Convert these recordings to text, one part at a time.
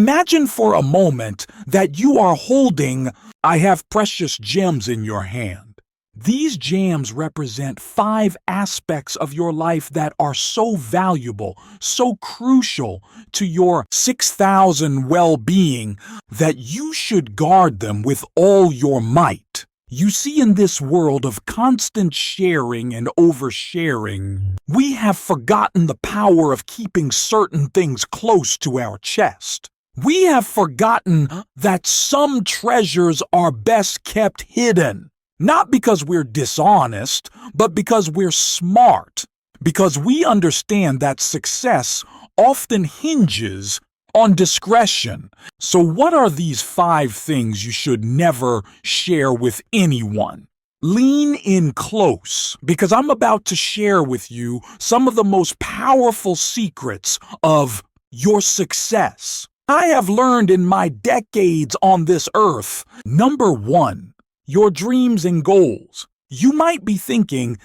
Imagine for a moment that you are holding, I have precious gems in your hand. These gems represent 5 aspects of your life that are so valuable, so crucial to your 6,000 well-being that you should guard them with all your might. You see, in this world of constant sharing and oversharing, we have forgotten the power of keeping certain things close to our chest. We have forgotten that some treasures are best kept hidden. Not because we're dishonest, but because we're smart. Because we understand that success often hinges on discretion. So what are these 5 things you should never share with anyone? Lean in close, because I'm about to share with you some of the most powerful secrets of your success. I have learned in my decades on this earth. Number 1. Your dreams and goals. You might be thinking,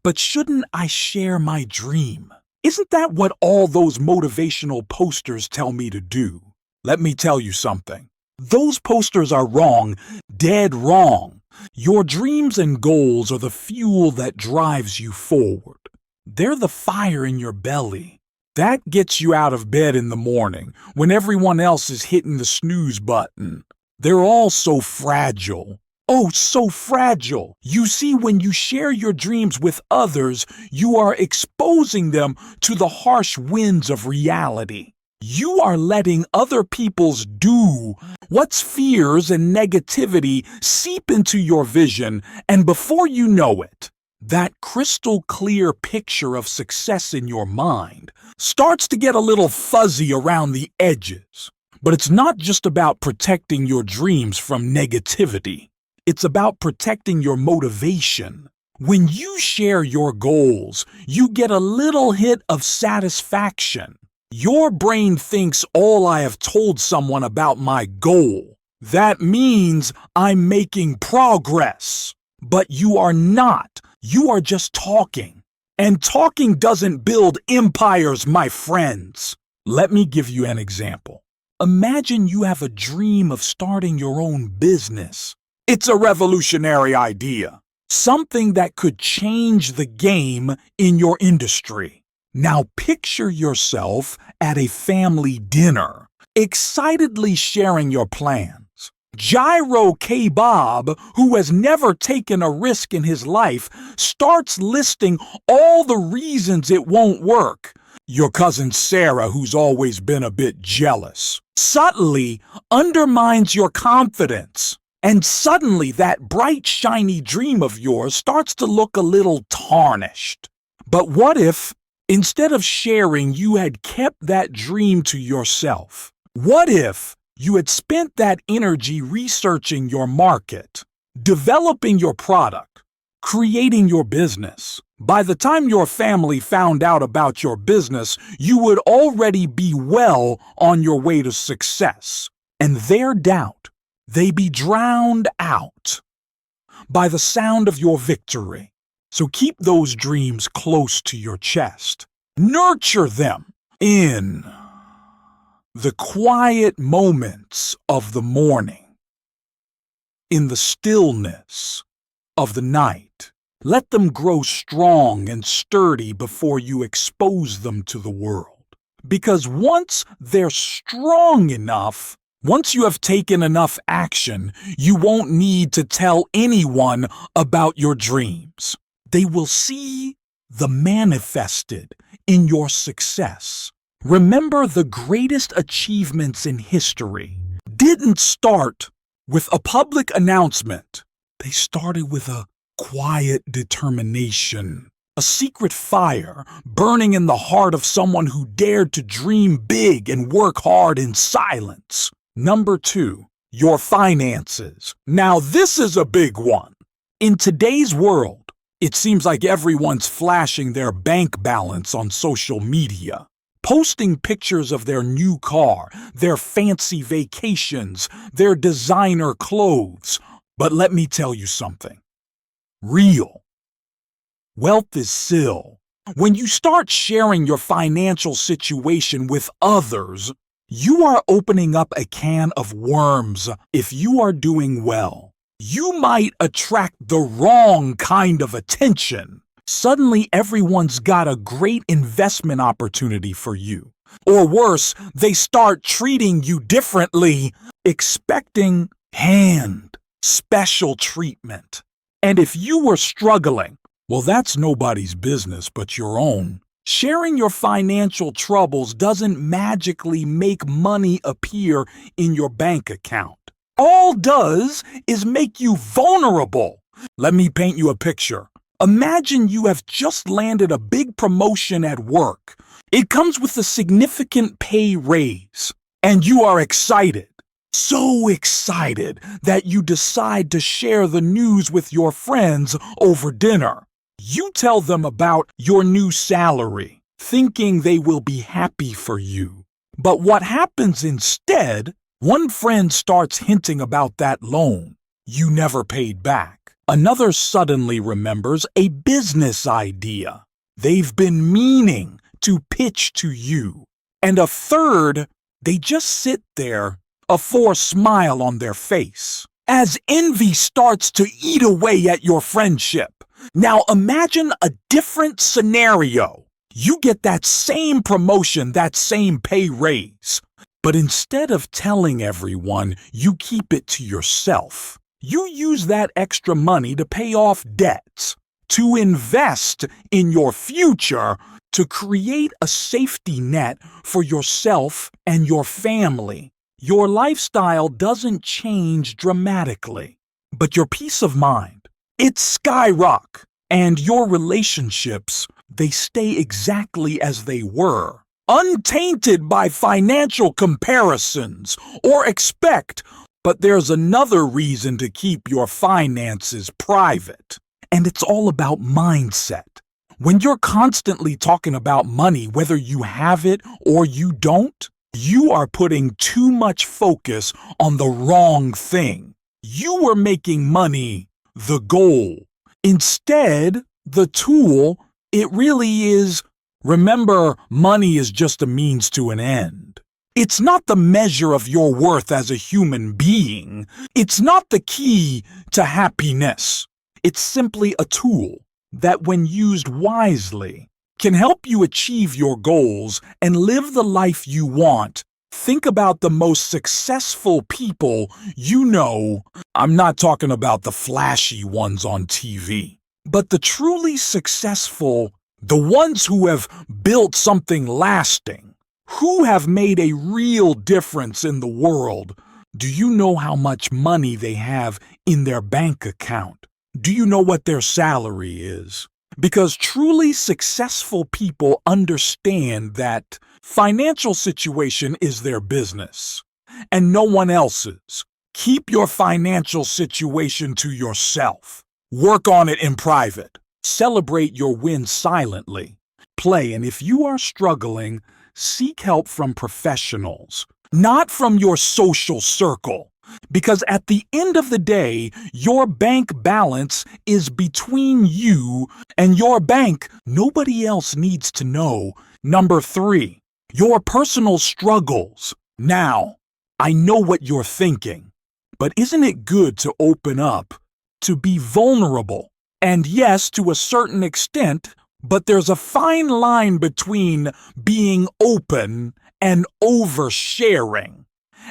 but shouldn't I share my dream? Isn't that what all those motivational posters tell me to do? Let me tell you something. Those posters are wrong, dead wrong. Your dreams and goals are the fuel that drives you forward. They're the fire in your belly. That gets you out of bed in the morning when everyone else is hitting the snooze button. They're all so fragile. Oh, so fragile. You see, when you share your dreams with others, you are exposing them to the harsh winds of reality. You are letting other people's what's fears and negativity seep into your vision, and before you know it, that crystal clear picture of success in your mind starts to get a little fuzzy around the edges. But it's not just about protecting your dreams from negativity. It's about protecting your motivation. When you share your goals, you get a little hit of satisfaction. Your brain thinks, all I have told someone about my goal. That means I'm making progress. But you are not. You are just talking. And talking doesn't build empires, my friends. Let me give you an example. Imagine you have a dream of starting your own business. It's a revolutionary idea, something that could change the game in your industry. Now picture yourself at a family dinner, excitedly sharing your plans. Gyro K-Bob, who has never taken a risk in his life, starts listing all the reasons it won't work. Your cousin Sarah, who's always been a bit jealous, subtly undermines your confidence. And suddenly that bright, shiny dream of yours starts to look a little tarnished. But what if, instead of sharing, you had kept that dream to yourself? What if you had spent that energy researching your market, developing your product, creating your business? By the time your family found out about your business, you would already be well on your way to success. And their doubt, they be drowned out by the sound of your victory. So keep those dreams close to your chest. Nurture them in the quiet moments of the morning, in the stillness of the night. Let them grow strong and sturdy before you expose them to the world. Because once they're strong enough, once you have taken enough action, you won't need to tell anyone about your dreams. They will see the manifested in your success. Remember, the greatest achievements in history didn't start with a public announcement. They started with a quiet determination, a secret fire burning in the heart of someone who dared to dream big and work hard in silence. Number 2, your finances. Now this is a big one. In today's world, it seems like everyone's flashing their bank balance on social media, posting pictures of their new car, their fancy vacations, their designer clothes. But let me tell you something. Real wealth is still when you start sharing your financial situation with others. You are opening up a can of worms if you are doing well. You might attract the wrong kind of attention. Suddenly, everyone's got a great investment opportunity for you. Or worse, they start treating you differently, expecting special treatment. And if you were struggling, well, that's nobody's business but your own. Sharing your financial troubles doesn't magically make money appear in your bank account. All does is make you vulnerable. Let me paint you a picture. Imagine you have just landed a big promotion at work. It comes with a significant pay raise, and you are excited. So excited that you decide to share the news with your friends over dinner. You tell them about your new salary, thinking they will be happy for you. But what happens instead, one friend starts hinting about that loan you never paid back. Another suddenly remembers a business idea they've been meaning to pitch to you. And a third, they just sit there, a forced smile on their face, as envy starts to eat away at your friendship. Now imagine a different scenario. You get that same promotion, that same pay raise. But instead of telling everyone, you keep it to yourself. You use that extra money to pay off debts, to invest in your future, to create a safety net for yourself and your family. Your lifestyle doesn't change dramatically, but your peace of mind, it skyrockets, and your relationships, they stay exactly as they were, untainted by financial comparisons or expect. But there's another reason to keep your finances private, and it's all about mindset. When you're constantly talking about money, whether you have it or you don't, you are putting too much focus on the wrong thing. You were making money the goal. Instead, the tool, it really is. Remember, money is just a means to an end. It's not the measure of your worth as a human being. It's not the key to happiness. It's simply a tool that, when used wisely, can help you achieve your goals and live the life you want. Think about the most successful people you know. I'm not talking about the flashy ones on TV, but the truly successful, the ones who have built something lasting, who have made a real difference in the world. Do you know how much money they have in their bank account? Do you know what their salary is? Because truly successful people understand that financial situation is their business and no one else's. Keep your financial situation to yourself. Work on it in private. Celebrate your wins silently. Play, and if you are struggling, seek help from professionals, not from your social circle. Because at the end of the day, your bank balance is between you and your bank. Nobody else needs to know. Number 3, your personal struggles. Now, I know what you're thinking, but isn't it good to open up, to be vulnerable? And yes, to a certain extent, but there's a fine line between being open and oversharing.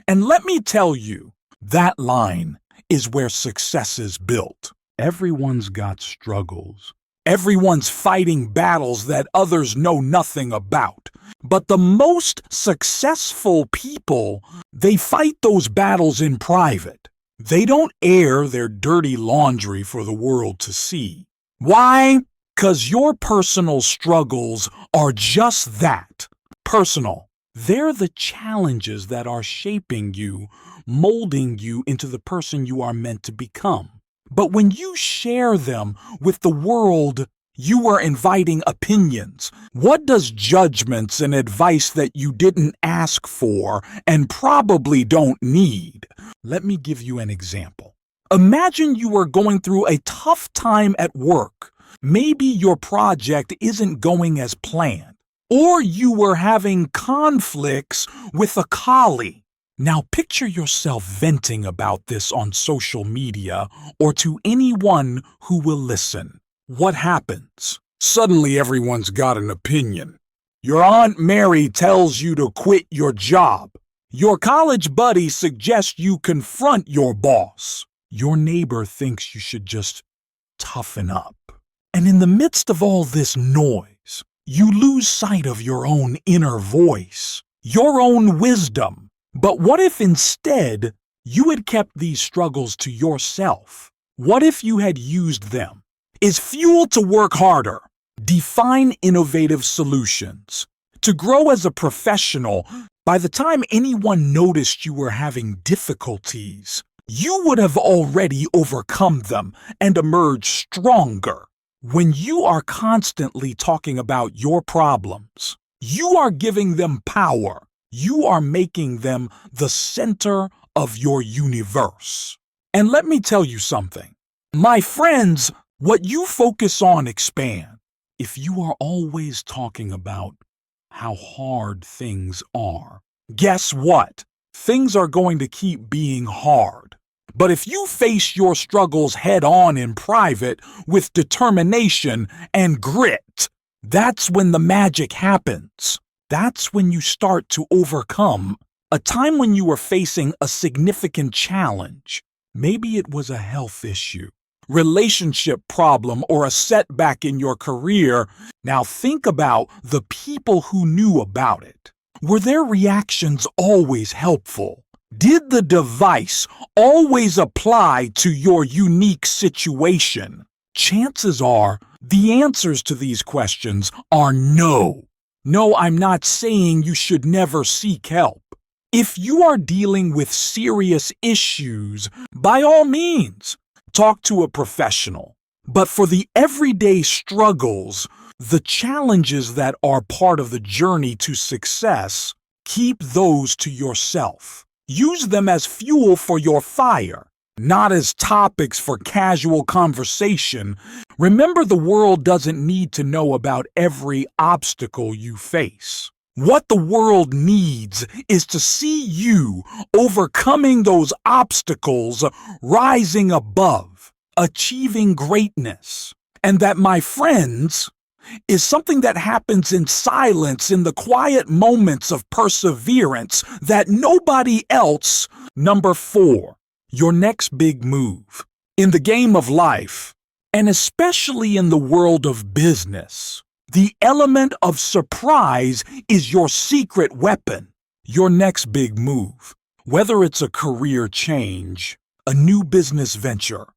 And let me tell you, that line is where success is built. Everyone's got struggles. Everyone's fighting battles that others know nothing about. But the most successful people, they fight those battles in private. They don't air their dirty laundry for the world to see. Why? 'Cause your personal struggles are just that, personal. They're the challenges that are shaping you, molding you into the person you are meant to become. But when you share them with the world, you are inviting opinions. What does judgments and advice that you didn't ask for and probably don't need? Let me give you an example. Imagine you are going through a tough time at work. Maybe your project isn't going as planned. or you were having conflicts with a colleague. Now picture yourself venting about this on social media or to anyone who will listen. What happens? Suddenly everyone's got an opinion. Your Aunt Mary tells you to quit your job. Your college buddy suggests you confront your boss. Your neighbor thinks you should just toughen up. And in the midst of all this noise, you lose sight of your own inner voice, your own wisdom. But what if instead you had kept these struggles to yourself? What if you had used them as fuel to work harder, define innovative solutions, to grow as a professional? By the time anyone noticed you were having difficulties, you would have already overcome them and emerged stronger. When you are constantly talking about your problems, you are giving them power. You are making them the center of your universe. And let me tell you something. My friends, what you focus on expands. If you are always talking about how hard things are, guess what? Things are going to keep being hard. But if you face your struggles head on in private with determination and grit, that's when the magic happens. That's when you start to overcome a time when you were facing a significant challenge. Maybe it was a health issue, relationship problem, or a setback in your career. Now think about the people who knew about it. Were their reactions always helpful? Did the device always apply to your unique situation? Chances are the answers to these questions are no. No, I'm not saying you should never seek help. If you are dealing with serious issues, by all means, talk to a professional. But for the everyday struggles, the challenges that are part of the journey to success, keep those to yourself. Use them as fuel for your fire, not as topics for casual conversation. Remember, the world doesn't need to know about every obstacle you face. What the world needs is to see you overcoming those obstacles, rising above, achieving greatness. And that, my friends, is something that happens in silence, in the quiet moments of perseverance that nobody else. Number 4, your next big move. In the game of life, and especially in the world of business, the element of surprise is your secret weapon. Your next big move, whether it's a career change, a new business venture,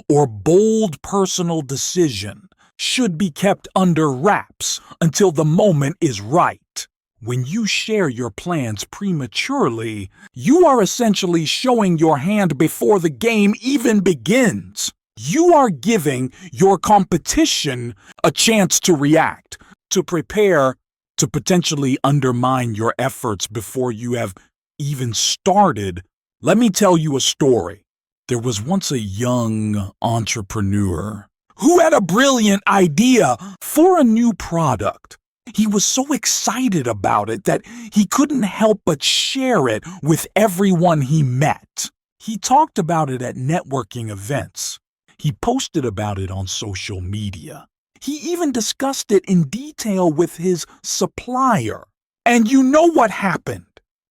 or bold personal decision, should be kept under wraps until the moment is right. When you share your plans prematurely, you are essentially showing your hand before the game even begins. You are giving your competition a chance to react, to prepare, to potentially undermine your efforts before you have even started. Let me tell you a story. There was once a young entrepreneur who had a brilliant idea for a new product. He was so excited about it that he couldn't help but share it with everyone he met. He talked about it at networking events. He posted about it on social media. He even discussed it in detail with his supplier. And you know what happened?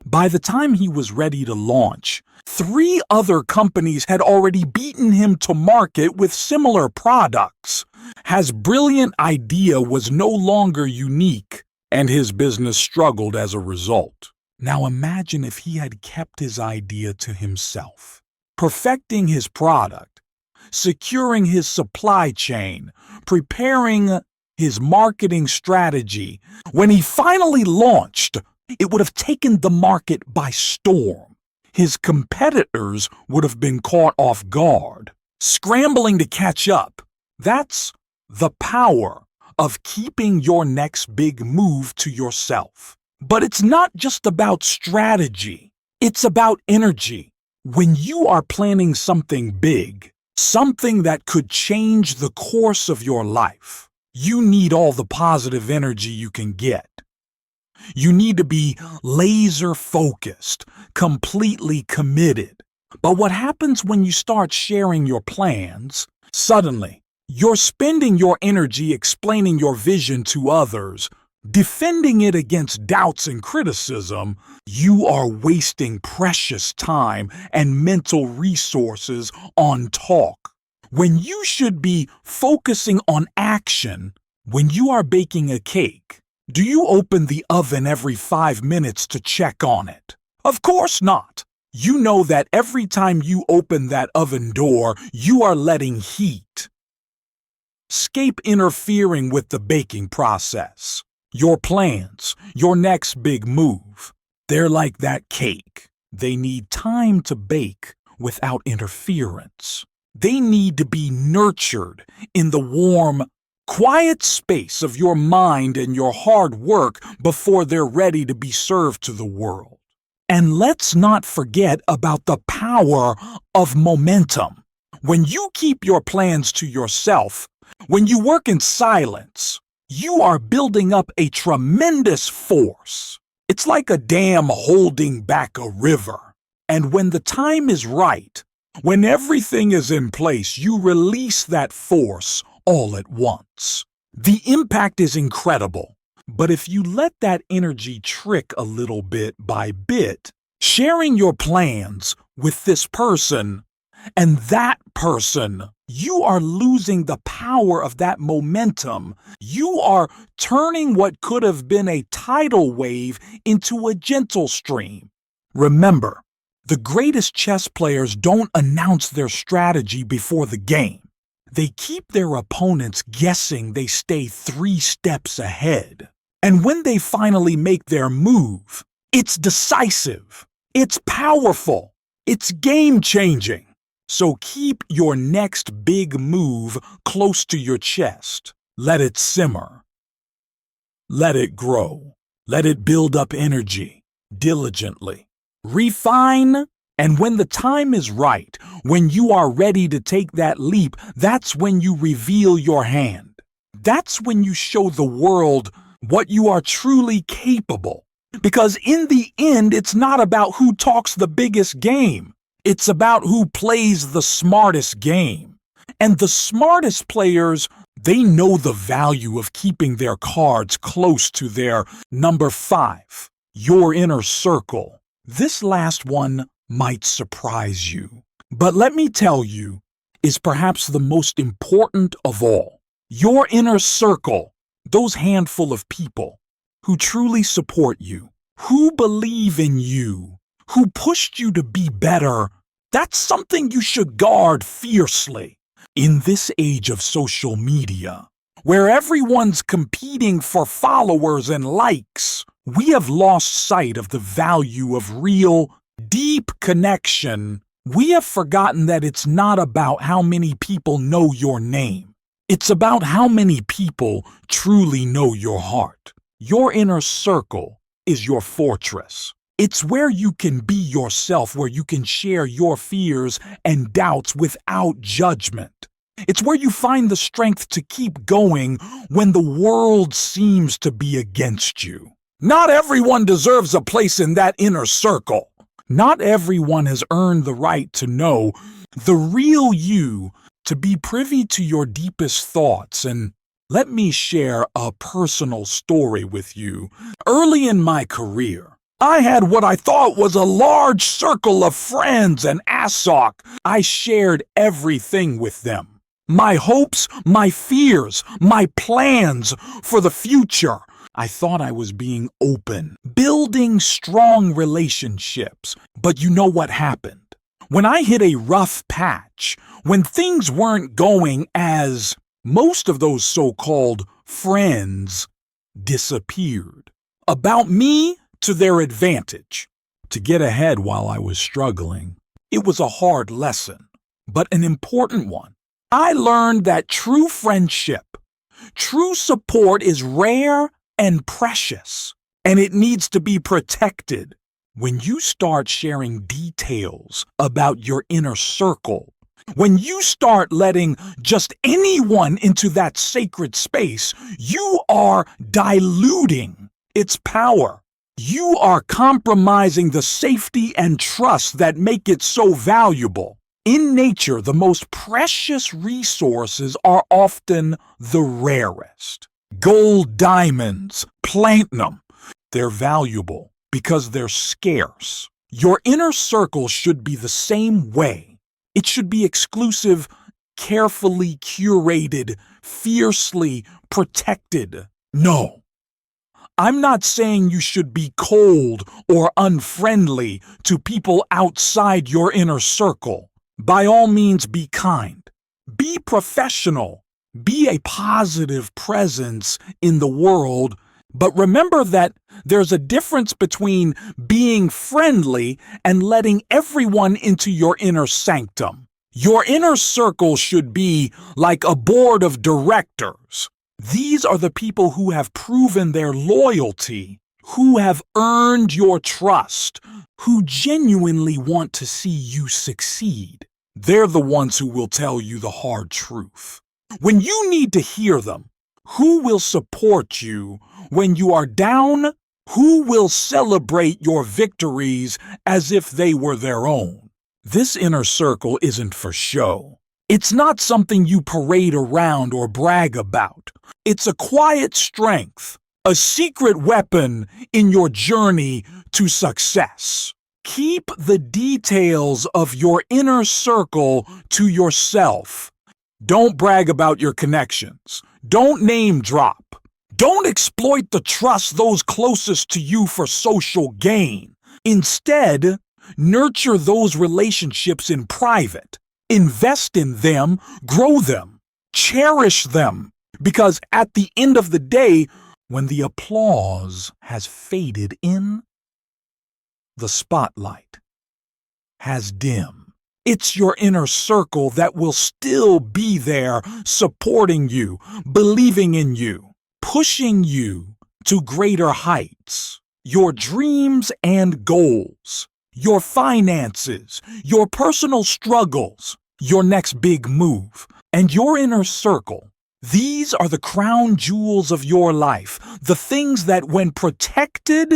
By the time he was ready to launch, 3 other companies had already beaten him to market with similar products. His brilliant idea was no longer unique, and his business struggled as a result. Now imagine if he had kept his idea to himself, perfecting his product, securing his supply chain, preparing his marketing strategy. When he finally launched, it would have taken the market by storm. His competitors would have been caught off guard, scrambling to catch up. That's the power of keeping your next big move to yourself. But it's not just about strategy. It's about energy. When you are planning something big, something that could change the course of your life, you need all the positive energy you can get. You need to be laser focused, completely committed. But what happens when you start sharing your plans? Suddenly, you're spending your energy explaining your vision to others, defending it against doubts and criticism. You are wasting precious time and mental resources on talk, when you should be focusing on action. When you are baking a cake, do you open the oven every 5 minutes to check on it? Of course not. You know that every time you open that oven door, you are letting heat escape, interfering with the baking process. Your plans, your next big move, they're like that cake. They need time to bake without interference. They need to be nurtured in the warm, quiet space of your mind and your hard work before they're ready to be served to the world. And let's not forget about the power of momentum. When you keep your plans to yourself, when you work in silence, you are building up a tremendous force. It's like a dam holding back a river. And when the time is right, when everything is in place, you release that force all at once. The impact is incredible. But if you let that energy trick a little bit by bit, sharing your plans with this person and that person, you are losing the power of that momentum. You are turning what could have been a tidal wave into a gentle stream. Remember, the greatest chess players don't announce their strategy before the game. They keep their opponents guessing. They stay 3 steps ahead. And when they finally make their move, it's decisive, it's powerful, it's game-changing. So keep your next big move close to your chest. Let it simmer. Let it grow. Let it build up energy diligently. Refine, and when the time is right, when you are ready to take that leap, that's when you reveal your hand. That's when you show the world what you are truly capable. Because in the end, it's not about who talks the biggest game. It's about who plays the smartest game. And the smartest players, they know the value of keeping their cards close to their number 5, your inner circle. This last one might surprise you, but let me tell you, is perhaps the most important of all. Your inner circle, those handful of people who truly support you, who believe in you, who pushed you to be better, that's something you should guard fiercely. In this age of social media, where everyone's competing for followers and likes, we have lost sight of the value of real, deep connection. We have forgotten that it's not about how many people know your name. It's about how many people truly know your heart. Your inner circle is your fortress. It's where you can be yourself, where you can share your fears and doubts without judgment. It's where you find the strength to keep going when the world seems to be against you. Not everyone deserves a place in that inner circle. Not everyone has earned the right to know the real you, to be privy to your deepest thoughts. And let me share a personal story with you. Early in my career, I had what I thought was a large circle of friends and ASOC. I shared everything with them. My hopes, my fears, my plans for the future. I thought I was being open, building strong relationships. But you know what happened? When I hit a rough patch, when things weren't going as most of those so-called friends disappeared. About me to their advantage, to get ahead while I was struggling. It was a hard lesson, but an important one. I learned that true friendship, true support is rare and precious, and it needs to be protected. When you start sharing details about your inner circle, when you start letting just anyone into that sacred space, you are diluting its power. You are compromising the safety and trust that make it so valuable. In nature, the most precious resources are often the rarest. Gold, diamonds, platinum. They're valuable because they're scarce. Your inner circle should be the same way. It should be exclusive, carefully curated, fiercely protected. No. I'm not saying you should be cold or unfriendly to people outside your inner circle. By all means, be kind. Be professional. Be a positive presence in the world. But remember that there's a difference between being friendly and letting everyone into your inner sanctum. Your inner circle should be like a board of directors. These are the people who have proven their loyalty, who have earned your trust, who genuinely want to see you succeed. They're the ones who will tell you the hard truth. When you need to hear them, who will support you when you are down? Who will celebrate your victories as if they were their own? This inner circle isn't for show. It's not something you parade around or brag about. It's a quiet strength, a secret weapon in your journey to success. Keep the details of your inner circle to yourself. Don't brag about your connections. Don't name drop. Don't exploit the trust those closest to you for social gain. Instead, nurture those relationships in private. Invest in them, grow them, cherish them. Because at the end of the day, when the applause has faded in, the spotlight has dimmed. It's your inner circle that will still be there, supporting you, believing in you, pushing you to greater heights. Your dreams and goals, your finances, your personal struggles, your next big move, and your inner circle. These are the crown jewels of your life, the things that, when protected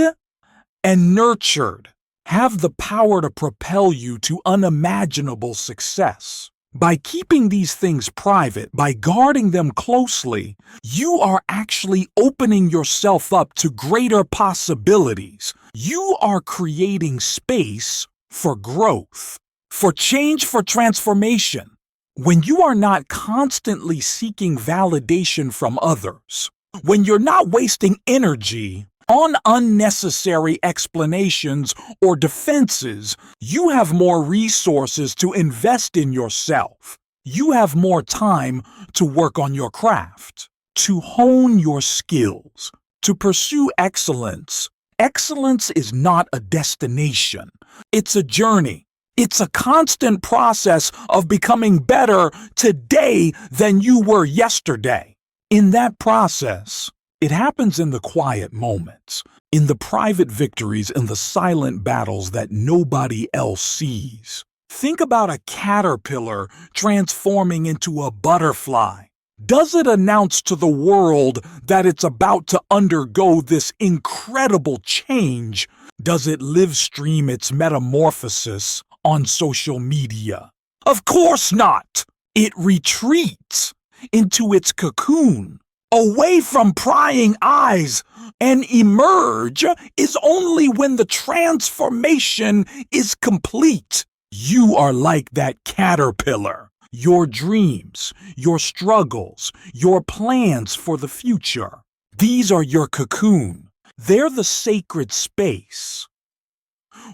and nurtured, have the power to propel you to unimaginable success. By keeping these things private, by guarding them closely, you are actually opening yourself up to greater possibilities. You are creating space for growth, for change, for transformation. When you are not constantly seeking validation from others, when you're not wasting energy on unnecessary explanations or defenses, you have more resources to invest in yourself. You have more time to work on your craft, to hone your skills, to pursue excellence. Excellence is not a destination. It's a journey. It's a constant process of becoming better today than you were yesterday. In that process, it happens in the quiet moments, in the private victories, in the silent battles that nobody else sees. Think about a caterpillar transforming into a butterfly. Does it announce to the world that it's about to undergo this incredible change? Does it live stream its metamorphosis on social media? Of course not. It retreats into its cocoon, away from prying eyes, and emerge is only when the transformation is complete. You are like that caterpillar. Your dreams, your struggles, your plans for the future. These are your cocoon. They're the sacred space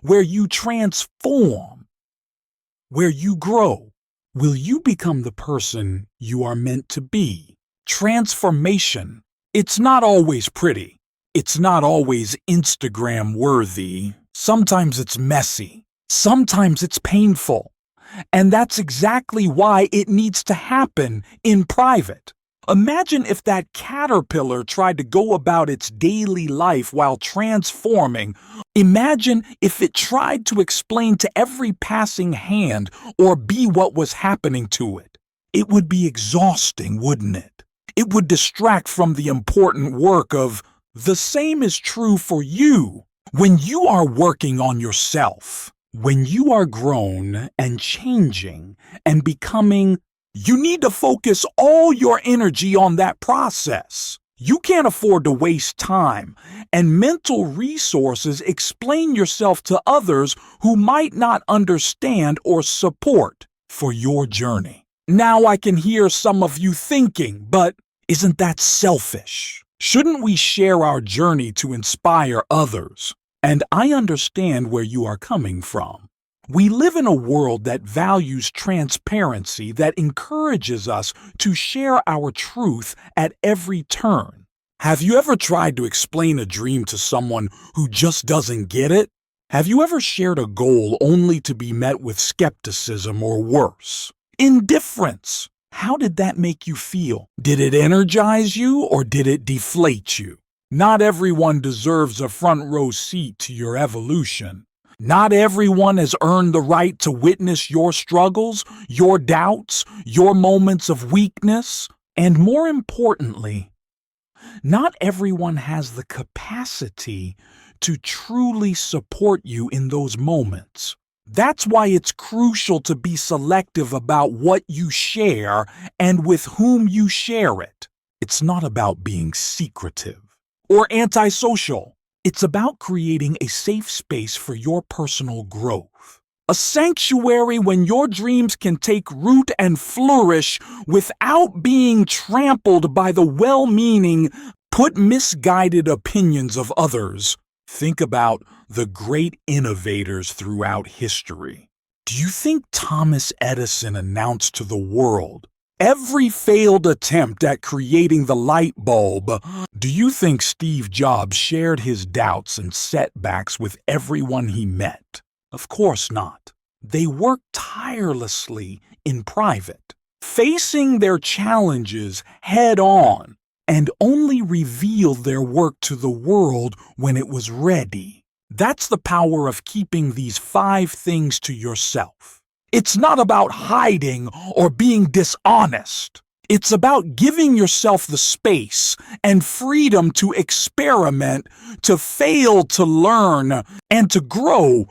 where you transform, where you grow. Will you become the person you are meant to be? Transformation. It's not always pretty. It's not always Instagram worthy. Sometimes it's messy. Sometimes it's painful. And that's exactly why it needs to happen in private. Imagine if that caterpillar tried to go about its daily life while transforming. Imagine if it tried to explain to every passing hand or be what was happening to it. It would be exhausting, wouldn't it? It would distract from the important work of The same is true for you. When you are working on yourself, when you are grown and changing and becoming, you need to focus all your energy on that process. You can't afford to waste time and mental resources explain yourself to others who might not understand or support for your journey. Now I can hear some of you thinking, but isn't that selfish? Shouldn't we share our journey to inspire others? And I understand where you are coming from. We live in a world that values transparency, that encourages us to share our truth at every turn. Have you ever tried to explain a dream to someone who just doesn't get it? Have you ever shared a goal only to be met with skepticism or worse, indifference? How did that make you feel? Did it energize you or did it deflate you? Not everyone deserves a front row seat to your evolution. Not everyone has earned the right to witness your struggles, your doubts, your moments of weakness, and more importantly, not everyone has the capacity to truly support you in those moments. That's why it's crucial to be selective about what you share and with whom you share it. It's not about being secretive or antisocial. It's about creating a safe space for your personal growth. A sanctuary when your dreams can take root and flourish without being trampled by the well-meaning, misguided opinions of others. Think about the great innovators throughout history. Do you think Thomas Edison announced to the world every failed attempt at creating the light bulb? Do you think Steve Jobs shared his doubts and setbacks with everyone he met? Of course not. They worked tirelessly in private, facing their challenges head on, and only revealed their work to the world when it was ready. That's the power of keeping these 5 things to yourself. It's not about hiding or being dishonest. It's about giving yourself the space and freedom to experiment, to fail, to learn, and to grow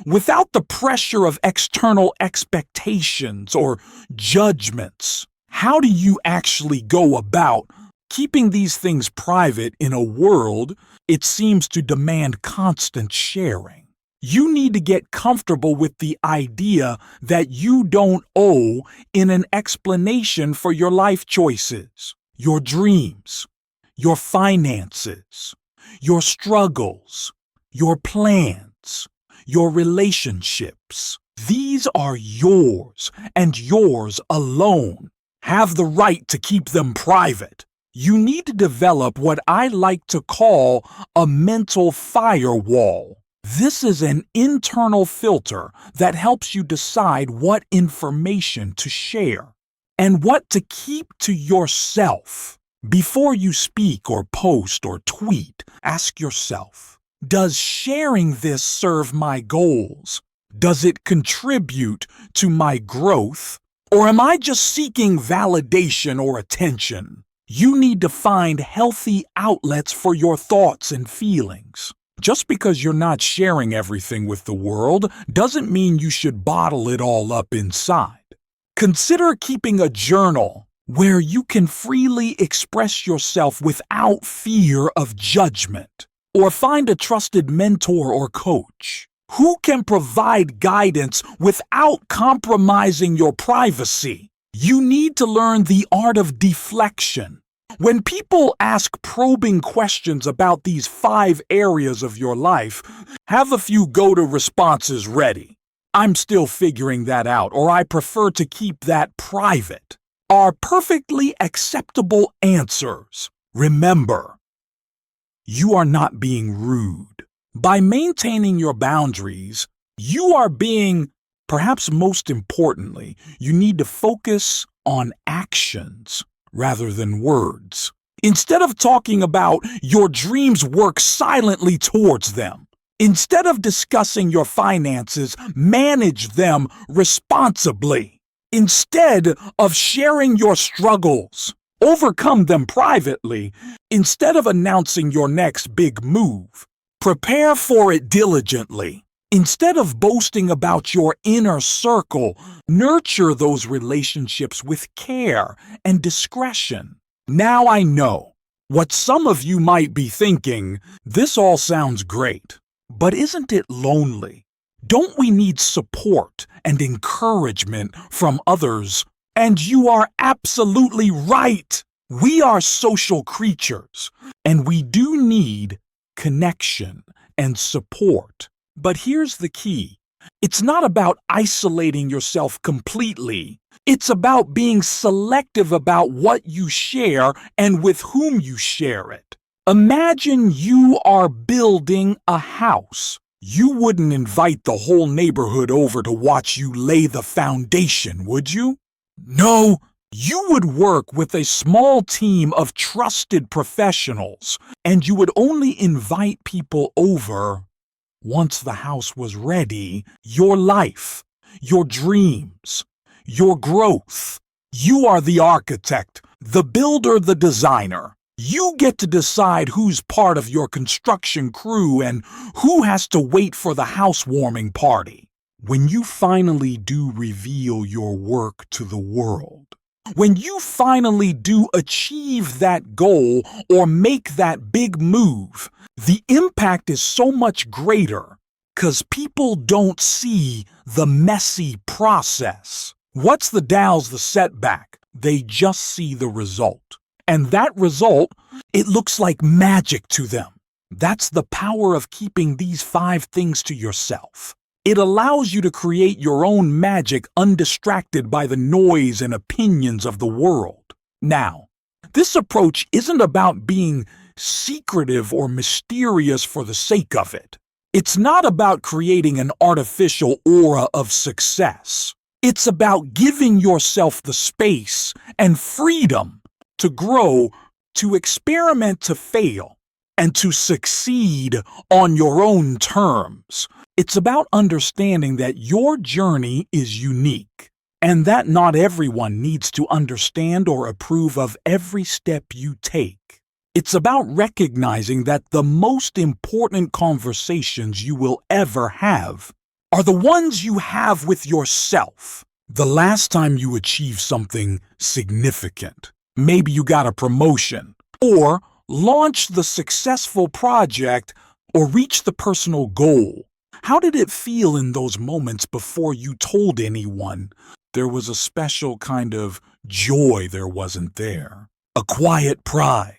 without the pressure of external expectations or judgments. How do you actually go about keeping these things private in a world it seems to demand constant sharing? You need to get comfortable with the idea that you don't owe in an explanation for your life choices, your dreams, your finances, your struggles, your plans, your relationships. These are yours and yours alone. Have the right to keep them private. You need to develop what I like to call a mental firewall. This is an internal filter that helps you decide what information to share and what to keep to yourself. Before you speak or post or tweet, ask yourself, does sharing this serve my goals? Does it contribute to my growth? Or am I just seeking validation or attention? You need to find healthy outlets for your thoughts and feelings. Just because you're not sharing everything with the world doesn't mean you should bottle it all up inside. Consider keeping a journal where you can freely express yourself without fear of judgment. Or find a trusted mentor or coach who can provide guidance without compromising your privacy. You need to learn the art of deflection. When people ask probing questions about these 5 areas of your life, have a few go-to responses ready. I'm still figuring that out, or I prefer to keep that private. Are perfectly acceptable answers. Remember, you are not being rude. By maintaining your boundaries, you are being, perhaps most importantly, you need to focus on actions rather than words. Instead of talking about your dreams, work silently towards them. Instead of discussing your finances, manage them responsibly. Instead of sharing your struggles, Overcome them privately instead of announcing your next big move. Prepare for it diligently. Instead of boasting about your inner circle, nurture those relationships with care and discretion. Now I know what some of you might be thinking. This all sounds great, but isn't it lonely? Don't we need support and encouragement from others? And you are absolutely right. We are social creatures, and we do need connection and support. But here's the key. It's not about isolating yourself completely. It's about being selective about what you share and with whom you share it. Imagine you are building a house. You wouldn't invite the whole neighborhood over to watch you lay the foundation, would you? No, you would work with a small team of trusted professionals, and you would only invite people over once the house was ready. Your life, your dreams, your growth. You are the architect, the builder, the designer. You get to decide who's part of your construction crew and who has to wait for the housewarming party. When you finally do reveal your work to the world, when you finally do achieve that goal or make that big move, the impact is so much greater because people don't see the messy process. What's the dow's the setback? They just see the result. And that result, it looks like magic to them. That's the power of keeping these 5 things to yourself. It allows you to create your own magic undistracted by the noise and opinions of the world. Now, this approach isn't about being secretive or mysterious for the sake of it. It's not about creating an artificial aura of success. It's about giving yourself the space and freedom to grow, to experiment, to fail, and to succeed on your own terms. It's about understanding that your journey is unique, and that not everyone needs to understand or approve of every step you take. It's about recognizing that the most important conversations you will ever have are the ones you have with yourself. The last time you achieved something significant, maybe you got a promotion, or launched the successful project, or reached the personal goal. How did it feel in those moments before you told anyone? There was a special kind of joy there wasn't there, a quiet pride,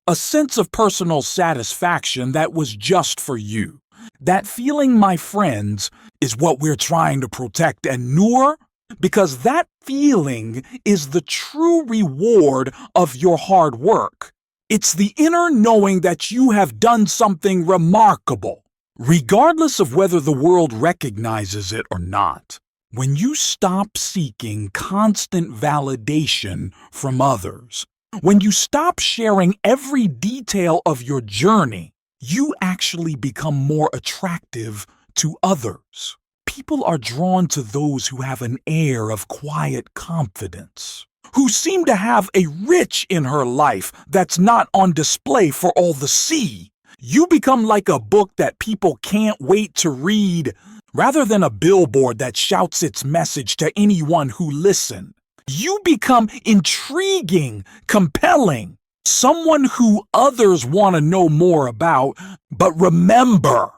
a sense of personal satisfaction that was just for you. That feeling, my friends, is what we're trying to protect and nurture, because that feeling is the true reward of your hard work. It's the inner knowing that you have done something remarkable, regardless of whether the world recognizes it or not. When you stop seeking constant validation from others, when you stop sharing every detail of your journey, you actually become more attractive to others. People are drawn to those who have an air of quiet confidence, who seem to have a rich in her life that's not on display for all to see. You become like a book that people can't wait to read, rather than a billboard that shouts its message to anyone who listens. You become intriguing, compelling, someone who others want to know more about. But remember,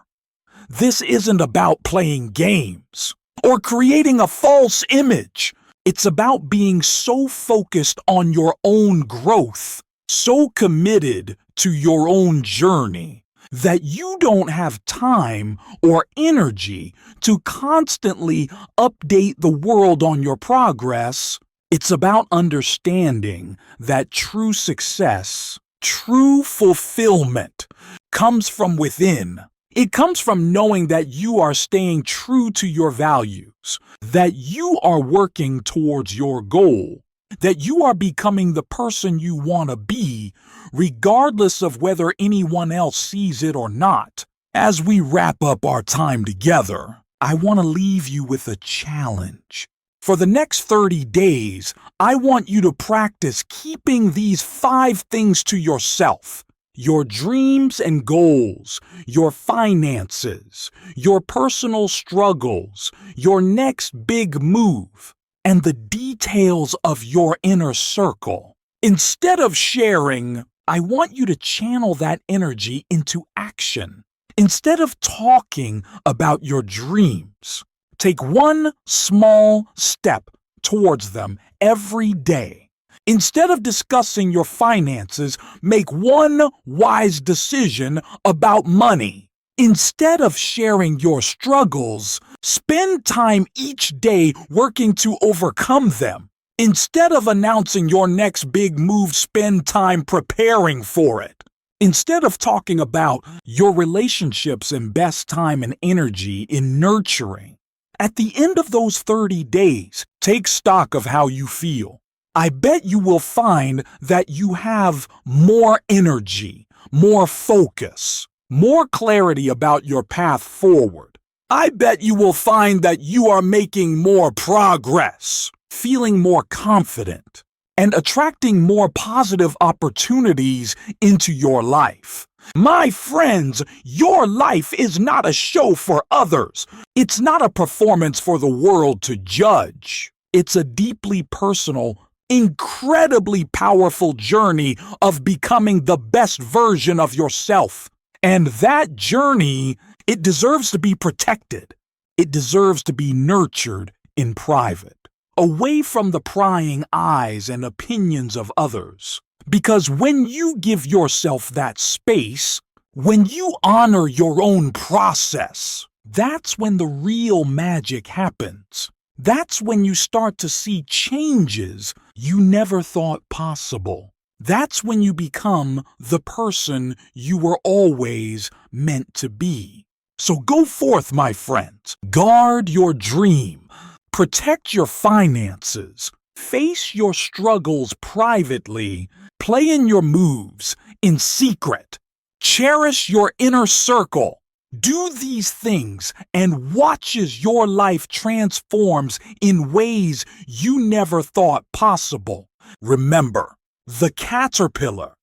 this isn't about playing games or creating a false image. It's about being so focused on your own growth, so committed to your own journey, that you don't have time or energy to constantly update the world on your progress. It's about understanding that true success, true fulfillment, comes from within. It comes from knowing that you are staying true to your values, that you are working towards your goal, that you are becoming the person you want to be, regardless of whether anyone else sees it or not. As we wrap up our time together, I want to leave you with a challenge. For the next 30 days, I want you to practice keeping these 5 things to yourself: your dreams and goals, your finances, your personal struggles, your next big move, and the details of your inner circle. Instead of sharing, I want you to channel that energy into action. Instead of talking about your dreams, take one small step towards them every day. Instead of discussing your finances, make one wise decision about money. Instead of sharing your struggles, spend time each day working to overcome them. Instead of announcing your next big move, spend time preparing for it. Instead of talking about your relationships, invest time and energy in nurturing. At the end of those 30 days, take stock of how you feel. I bet you will find that you have more energy, more focus, more clarity about your path forward. I bet you will find that you are making more progress, feeling more confident, and attracting more positive opportunities into your life. My friends, your life is not a show for others. It's not a performance for the world to judge. It's a deeply personal, incredibly powerful journey of becoming the best version of yourself. And that journey, it deserves to be protected. It deserves to be nurtured in private, away from the prying eyes and opinions of others. Because when you give yourself that space, when you honor your own process, that's when the real magic happens. That's when you start to see changes you never thought possible. That's when you become the person you were always meant to be. So go forth, my friends. Guard your dream. Protect your finances. Face your struggles privately. Play in your moves in secret. Cherish your inner circle. Do these things and watch as your life transforms in ways you never thought possible. Remember, the caterpillar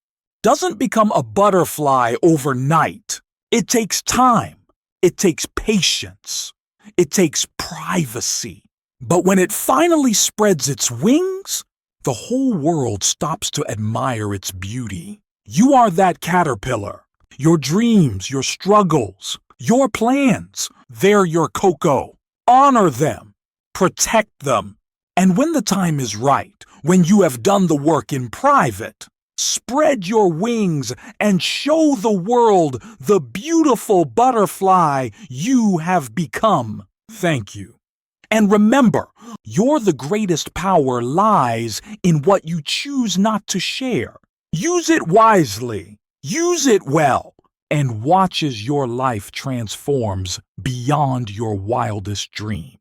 doesn't become a butterfly overnight. It takes time. It takes patience. It takes privacy. But when it finally spreads its wings, the whole world stops to admire its beauty. You are that caterpillar. Your dreams, your struggles, your plans, they're your cocoa. Honor them. Protect them. And when the time is right, when you have done the work in private, spread your wings and show the world the beautiful butterfly you have become. Thank you. And remember, the greatest power lies in what you choose not to share. Use it wisely, use it well, and watch as your life transforms beyond your wildest dreams.